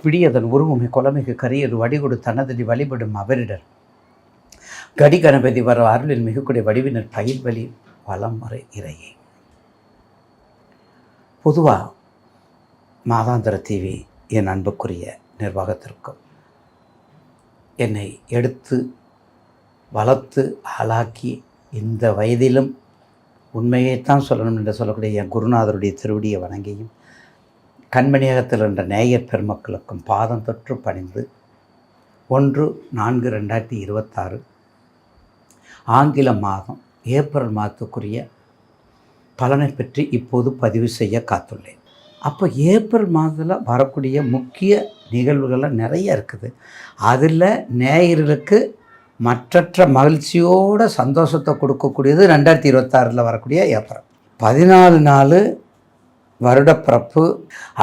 பிடியதன் உருவமை கொலமிகு கரியது வடிகொடு தனதடி வழிபடும் அவரிடர் கடி கணபதி வர அருளில் மிகக்கூடிய வடிவினர் பயில்வழி வளமுறை இறையே. பொதுவாக மாதாந்திர டிவி என் அன்புக்குரிய நிர்வாகத்திற்கும் என்னை எடுத்து வளர்த்து ஆளாக்கி இந்த வயதிலும் உண்மையைத்தான் சொல்லணும் என்று சொல்லக்கூடிய என் குருநாதருடைய திருவடியை வணங்கியும் கண்மணியகத்தில் என்ற நேயர் பெருமக்களுக்கும் பாதம் தொற்று பணிந்து 1/4/2026 ஆங்கில மாதம் ஏப்ரல் மாதத்துக்குரிய பலனை பற்றி இப்போது பதிவு செய்ய காத்துள்ளேன். அப்போ ஏப்ரல் மாதத்தில் வரக்கூடிய முக்கிய நிகழ்வுகள்லாம் நிறைய இருக்குது. அதில் நேயர்களுக்கு மற்றற்ற மகிழ்ச்சியோட சந்தோஷத்தை கொடுக்கக்கூடியது 2026 வரக்கூடிய ஏப்ரல் 14 நாள் வருடப்பிறப்பு.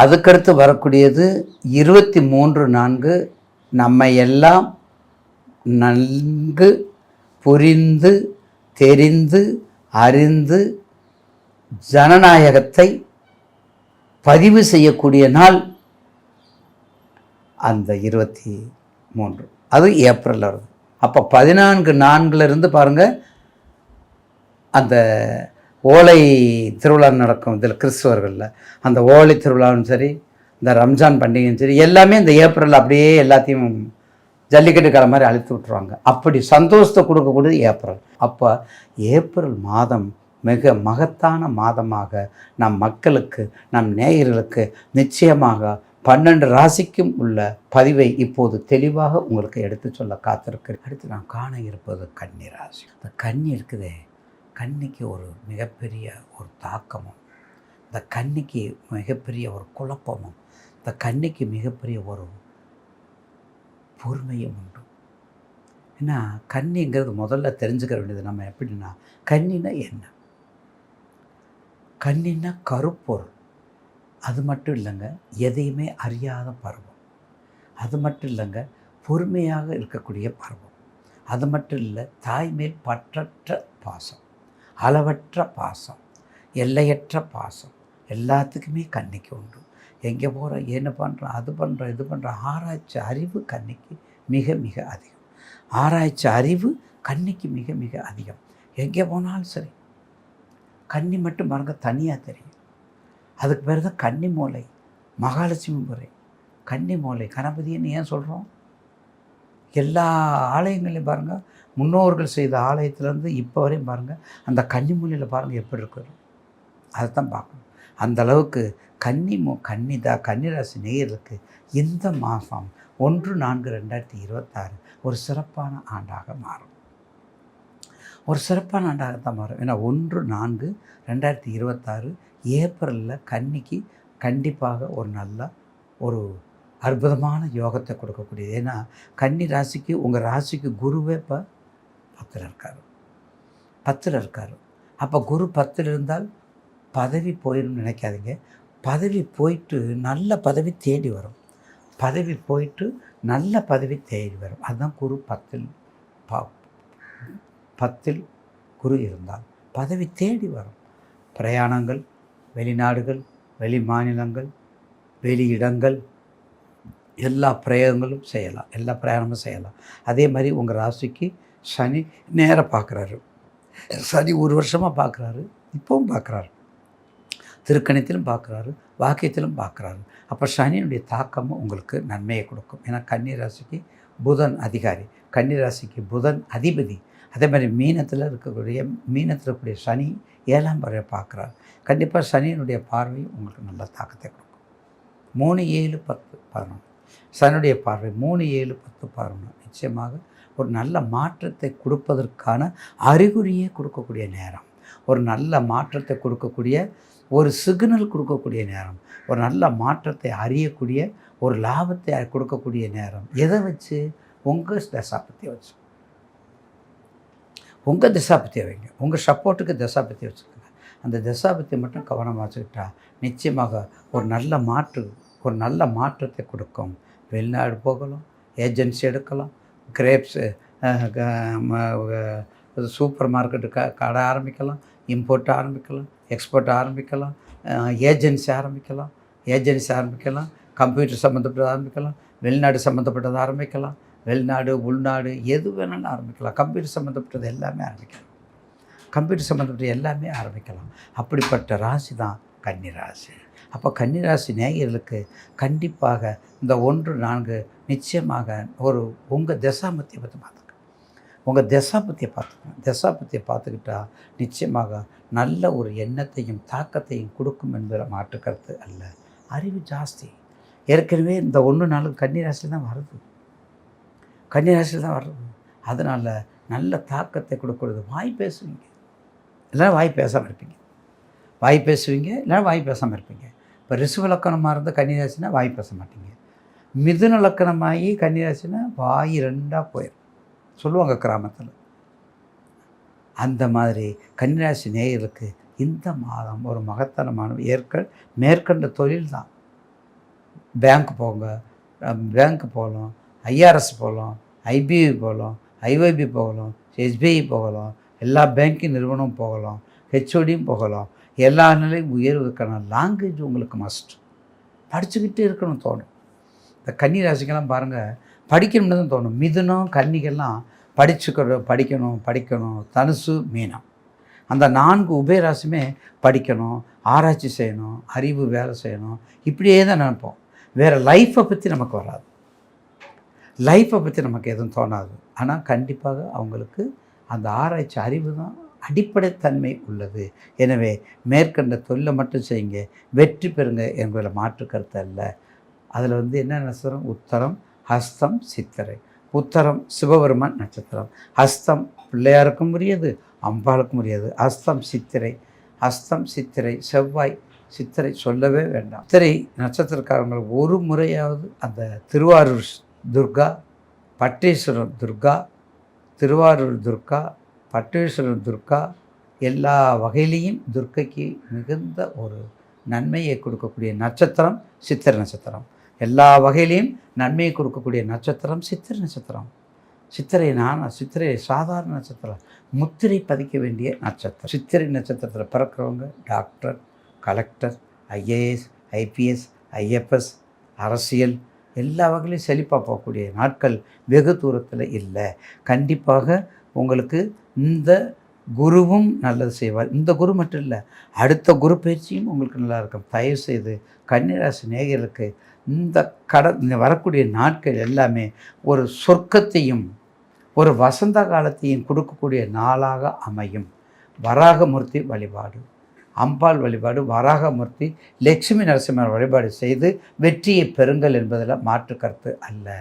அதுக்கடுத்து வரக்கூடியது 23/4 நம்ம எல்லாம் நன்கு புரிந்து தெரிந்து அறிந்து ஜனநாயகத்தை பதிவு செய்யக்கூடிய நாள் அந்த 23, அது ஏப்ரலில் வருது. அப்போ 14/4 பாருங்கள், அந்த ஓலை திருவிழா நடக்கும் இதில் கிறிஸ்துவர்களில். அந்த ஓலை திருவிழாவும் சரி, இந்த ரம்ஜான் பண்டிகையும் சரி, எல்லாமே இந்த ஏப்ரலில் அப்படியே எல்லாத்தையும் ஜல்லிக்கட்டு கால மாதிரி அழுத்து விட்டுருவாங்க. அப்படி சந்தோஷத்தை கொடுக்கக்கூடியது ஏப்ரல். அப்போ ஏப்ரல் மாதம் மிக மகத்தான மாதமாக நம் மக்களுக்கு, நம் நேயர்களுக்கு நிச்சயமாக 12 ராசிக்கும் உள்ள பதிவை இப்போது தெளிவாக உங்களுக்கு எடுத்து சொல்ல காத்திருக்கு. அடுத்து நான் காண இருப்பது கன்னி ராசி. இந்த கன்னி இருக்குதே, கன்னிக்கு ஒரு மிகப்பெரிய ஒரு தாக்கமும், இந்த கன்னிக்கு மிகப்பெரிய ஒரு குழப்பமும், இந்த கன்னிக்கு மிகப்பெரிய ஒரு பொறுமையும் உண்டு. ஏன்னா கன்னிங்கிறது முதல்ல தெரிஞ்சுக்க வேண்டியது நம்ம எப்படின்னா, கன்னினா என்ன? கன்னின்னா கருப்பொருள். அது மட்டும் இல்லைங்க, எதையுமே அறியாத பருவம். அது மட்டும் இல்லைங்க, பொறுமையாக இருக்கக்கூடிய பருவம். அது மட்டும் இல்லை, தாய்மேல் பற்றற்ற பாசம், அளவற்ற பாசம், எல்லையற்ற பாசம் எல்லாத்துக்குமே கன்னிக்கு உண்டு. எங்கே போகிறோம், என்ன பண்ணுறோம், அது பண்ணுறோம், இது பண்ணுறோம், ஆராய்ச்சி அறிவு கன்னிக்கு மிக மிக அதிகம். ஆராய்ச்சி அறிவு கன்னிக்கு மிக மிக அதிகம். எங்கே போனாலும் சரி, கன்னி மட்டும் பாருங்க தனியாக தெரியும். அதுக்கு பேர் தான் கன்னி மூலை, மகாலட்சுமி முறை. கன்னி மூலை கணபதின்னு ஏன் சொல்கிறோம்? எல்லா ஆலயங்களையும் பாருங்கள், முன்னோர்கள் செய்த ஆலயத்துலேருந்து இப்போ வரையும் பாருங்கள், அந்த கன்னி மூலையில் பாருங்கள் எப்படி இருக்குது. அதைத்தான் பார்க்கணும். அந்த அளவுக்கு கன்னிராசி நேயர்களுக்கு இந்த மாதம் 1/4/2026 ஒரு சிறப்பான ஆண்டாக மாறும். ஒரு சிறப்பான ஆண்டாகத்தான் மாறும். ஏன்னா 1/4/2026 ஏப்ரலில் கன்னிக்கு கண்டிப்பாக ஒரு நல்ல ஒரு அற்புதமான யோகத்தை கொடுக்கக்கூடியது. ஏன்னா கன்னி ராசிக்கு, உங்கள் ராசிக்கு குருவே இப்போ 10ல் இருக்கார். அப்போ குரு 10ல் இருந்தால் பதவி போயிடும்னு நினைக்காதீங்க. பதவி போயிட்டு நல்ல பதவி தேடி வரும். பதவி போயிட்டு நல்ல பதவி தேடி வரும். அதுதான் குரு 10ல் குரு இருந்தால் பதவி தேடி வரும். பிரயாணங்கள், வெளிநாடுகள், வெளி மாநிலங்கள், வெளியிடங்கள், எல்லா பிரயோகங்களும் செய்யலாம், எல்லா பிரயாணமும் செய்யலாம். அதே மாதிரி உங்கள் ராசிக்கு சனி நேராக பார்க்குறாரு. சனி ஒரு வருஷமாக பார்க்குறாரு, இப்போவும் பார்க்குறாரு. திருக்கணித்திலும் பார்க்குறாரு, வாக்கியத்திலும் பார்க்குறாரு. அப்போ சனியினுடைய தாக்கமும் உங்களுக்கு நன்மையை கொடுக்கும். ஏன்னா கன்னி ராசிக்கு புதன் அதிகாரி, கன்னி ராசிக்கு புதன் அதிபதி. அதே மாதிரி மீனத்தில் இருக்கக்கூடிய சனி 7ஆம் வரை பார்க்குறாரு. கண்டிப்பாக சனியினுடைய பார்வை உங்களுக்கு நல்ல தாக்கத்தை கொடுக்கும். 3, 7, 10, 11 சனியுடைய பார்வை 3, 7, 10, 11 நிச்சயமாக ஒரு நல்ல மாற்றத்தை கொடுப்பதற்கான அறிகுறியே கொடுக்கக்கூடிய நேரம். ஒரு நல்ல மாற்றத்தை கொடுக்கக்கூடிய ஒரு சிக்னல் கொடுக்கக்கூடிய நேரம். ஒரு நல்ல மாற்றத்தை அறியக்கூடிய ஒரு லாபத்தை கொடுக்கக்கூடிய நேரம். எதை வச்சு? உங்கள் தசாபத்தியை வச்சு, உங்கள் தசாபத்தியை வைங்க. உங்கள் சப்போர்ட்டுக்கு தசாபத்தியை வச்சுக்கோங்க. அந்த தசாபத்தியை மட்டும் கவனமாக வச்சுக்கிட்டா நிச்சயமாக ஒரு நல்ல மாற்றத்தை கொடுக்கும். வெளிநாடு போகலாம், ஏஜென்சி எடுக்கலாம், கிரேப்ஸு, சூப்பர் மார்க்கெட்டு கடை ஆரம்பிக்கலாம், இம்போர்ட் ஆரம்பிக்கலாம், எக்ஸ்போர்ட் ஆரம்பிக்கலாம், ஏஜென்சி ஆரம்பிக்கலாம், கம்ப்யூட்டர் சம்மந்தப்பட்டதை ஆரம்பிக்கலாம், வெளிநாடு சம்மந்தப்பட்டதை ஆரம்பிக்கலாம், வெளிநாடு உள்நாடு எது வேணாலும் ஆரம்பிக்கலாம். கம்ப்யூட்டர் சம்மந்தப்பட்டது எல்லாமே ஆரம்பிக்கலாம். கம்ப்யூட்டர் சம்மந்தப்பட்ட எல்லாமே ஆரம்பிக்கலாம். அப்படிப்பட்ட ராசி தான் கன்னி ராசி. அப்போ கன்னி ராசி நேயர்களுக்கு கண்டிப்பாக இந்த 1, 4 நிச்சயமாக உங்கள் தசாபத்தியை பற்றி பார்த்துக்கணும். உங்கள் தசாபத்தியை பார்த்துக்கணும். தசாபத்தியை பார்த்துக்கிட்டா நிச்சயமாக நல்ல ஒரு எண்ணத்தையும் தாக்கத்தையும் கொடுக்கும் என்பதில் மாற்று கருத்து அல்ல. அறிவு ஜாஸ்தி. ஏற்கனவே இந்த 1, 4 கன்னி ராசியில் தான் வருது. கன்னி ராசியில் தான் வருது. அதனால் நல்ல தாக்கத்தை கொடுக்கறது. வாய் பேசுவீங்க, இல்லைனா வாய் பேசாமல் இருப்பீங்க. வாய் பேசுவீங்க, இல்லைனா வாய் பேசாமல் இருப்பீங்க. இப்போ ரிஷப லக்கணமாக இருந்தால் கன்னிராசினா வாய் பேச மாட்டீங்க. மிதுன லக்கணமாகி கன்னிராசினா வாய் 2ஆக போயிடும் சொல்லுவாங்க கிராமத்தில். அந்த மாதிரி கன்னிராசி நேயர்களுக்கு இந்த மாதம் ஒரு மகத்தனமான மேற்கண்ட தொழில் தான். பேங்க் போங்க, பேங்க் போகலாம், ஐஆர்எஸ் போகலாம், ஐபிஐ போகலாம், ஐஒய்பி போகலாம், எஸ்பிஐ போகலாம், எல்லா பேங்கிங் நிறுவனம் போகலாம், ஹெச்ஓடியும் போகலாம். எல்லா நிலையும் உயர்வதற்கான லாங்குவேஜ் உங்களுக்கு மஸ்ட். படிச்சுக்கிட்டே இருக்கணும் தோணும். இந்த கன்னி ராசிக்கெல்லாம் பாருங்கள், படிக்கணும்னு தான் தோணும். மிதுனம் கன்னிகள்லாம் படிக்கணும். தனுசு மீனம் அந்த 4 உபயராசியுமே படிக்கணும், ஆராய்ச்சி செய்யணும், அறிவு வேலை செய்யணும், இப்படியே தான் நினைப்போம். வேறு லைஃப்பை பற்றி நமக்கு வராது. லைஃப்பை பற்றி நமக்கு எதுவும் தோணாது. ஆனால் கண்டிப்பாக அவங்களுக்கு அந்த ஆராய்ச்சி அறிவு தான் அடிப்படைத்தன்மை உள்ளது. எனவே மேற்கண்ட தொழிலை மட்டும் செய்யுங்க, வெற்றி பெறுங்க என்பதில் மாற்று கருத்து அல்ல. அதில் என்ன நட்சத்திரம்? உத்தரம், ஹஸ்தம், சித்திரை. உத்தரம் சிவபெருமான் நட்சத்திரம், ஹஸ்தம் பிள்ளையாருக்கும் உரியது, அம்பாளுக்கும் உரியது. ஹஸ்தம் சித்திரை, செவ்வாய், சித்திரை சொல்லவே வேண்டாம். சித்திரை நட்சத்திரக்காரங்களுக்கு ஒரு முறையாவது அந்த திருவாரூர் துர்கா, பட்டீஸ்வரர் துர்கா, திருவாரூர் துர்கா, பட்டீஸ்வரர் துர்கா எல்லா வகையிலையும் துர்க்கைக்கு மிகுந்த ஒரு நன்மையை கொடுக்கக்கூடிய நட்சத்திரம் சித்திரை நட்சத்திரம். எல்லா வகையிலையும் நன்மையை கொடுக்கக்கூடிய நட்சத்திரம் சித்திரை நட்சத்திரம். சித்திரை சாதாரண நட்சத்திரம், முத்திரை பதிக்க வேண்டிய நட்சத்திரம். சித்திரை நட்சத்திரத்தில் பிறக்கிறவங்க doctor, collector, IAS, IPS, IFS, அரசியல் எல்லா வகையிலையும் செழிப்பாக போகக்கூடிய நாட்கள் வெகு தூரத்தில் இல்லை. கண்டிப்பாக உங்களுக்கு இந்த குருவும் நல்லது செய்வார். இந்த குரு மட்டும் இல்லை, அடுத்த குரு பயிற்சியும் உங்களுக்கு நல்லா இருக்கும். தயவுசெய்து கன்னிராசி நேயர்களுக்கு இந்த வரக்கூடிய நாட்கள் எல்லாமே ஒரு சொர்க்கத்தையும் ஒரு வசந்த காலத்தையும் கொடுக்கக்கூடிய நாளாக அமையும். வராகமூர்த்தி வழிபாடு, அம்பாள் வழிபாடு, வராகமூர்த்தி, லட்சுமி நரசிம்மர் வழிபாடு செய்து வெற்றியை பெறுங்கள் என்பதில் மாற்று கருத்து அல்ல.